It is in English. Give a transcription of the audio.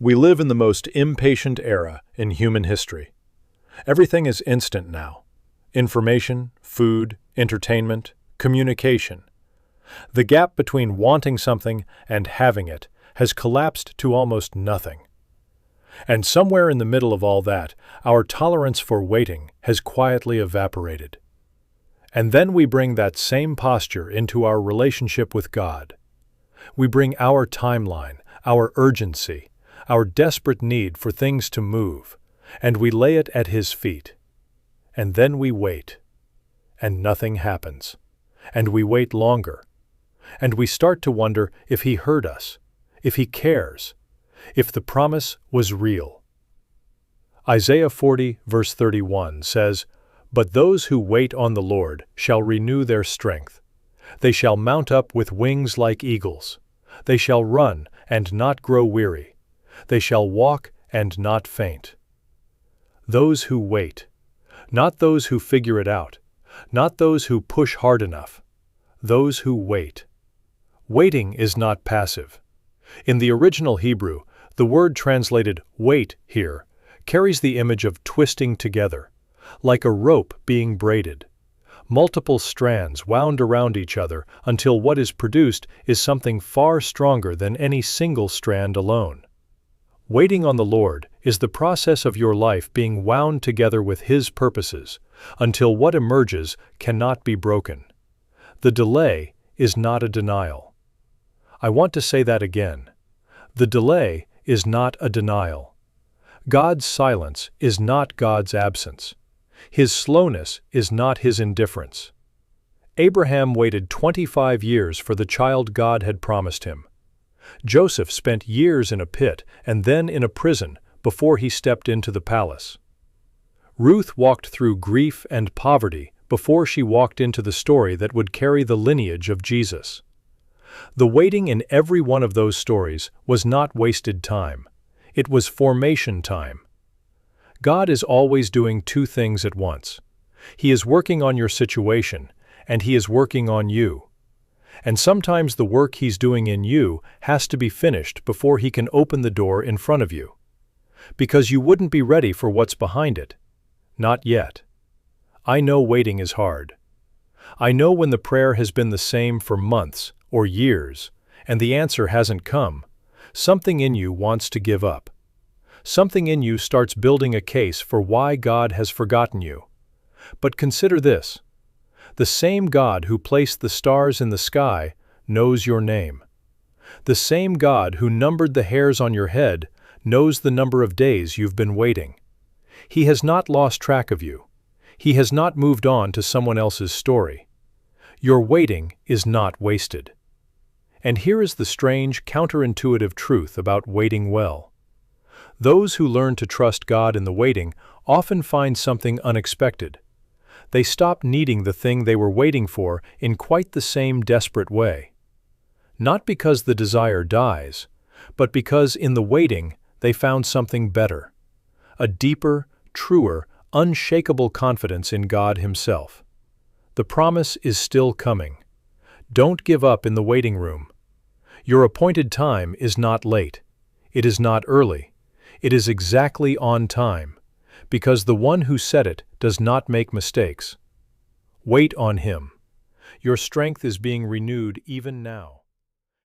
We live in the most impatient era in human history. Everything is instant now. Information, food, entertainment, communication. The gap between wanting something and having it has collapsed to almost nothing. And somewhere in the middle of all that, our tolerance for waiting has quietly evaporated. And then we bring that same posture into our relationship with God. We bring our timeline, our urgency, our desperate need for things to move, and we lay it at His feet. And then we wait. And nothing happens. And we wait longer. And we start to wonder if He heard us, if He cares, if the promise was real. Isaiah 40, verse 31 says, "But those who wait on the Lord shall renew their strength. They shall mount up with wings like eagles. They shall run and not grow weary. They shall walk and not faint." Those who wait. Not those who figure it out. Not those who push hard enough. Those who wait. Waiting is not passive. In the original Hebrew, the word translated wait here carries the image of twisting together, like a rope being braided. Multiple strands wound around each other until what is produced is something far stronger than any single strand alone. Waiting on the Lord is the process of your life being wound together with His purposes until what emerges cannot be broken. The delay is not a denial. I want to say that again. The delay is not a denial. God's silence is not God's absence. His slowness is not His indifference. Abraham waited 25 years for the child God had promised him. Joseph spent years in a pit and then in a prison before he stepped into the palace. Ruth walked through grief and poverty before she walked into the story that would carry the lineage of Jesus. The waiting in every one of those stories was not wasted time. It was formation time. God is always doing two things at once. He is working on your situation, and He is working on you. And sometimes the work He's doing in you has to be finished before He can open the door in front of you. Because you wouldn't be ready for what's behind it. Not yet. I know waiting is hard. I know when the prayer has been the same for months or years, and the answer hasn't come, something in you wants to give up. Something in you starts building a case for why God has forgotten you. But consider this. The same God who placed the stars in the sky knows your name. The same God who numbered the hairs on your head knows the number of days you've been waiting. He has not lost track of you. He has not moved on to someone else's story. Your waiting is not wasted. And here is the strange, counterintuitive truth about waiting well. Those who learn to trust God in the waiting often find something unexpected. They stop needing the thing they were waiting for in quite the same desperate way. Not because the desire dies, but because in the waiting they found something better. A deeper, truer, unshakable confidence in God Himself. The promise is still coming. Don't give up in the waiting room. Your appointed time is not late. It is not early. It is exactly on time, because the one who said it does not make mistakes. Wait on Him. Your strength is being renewed even now.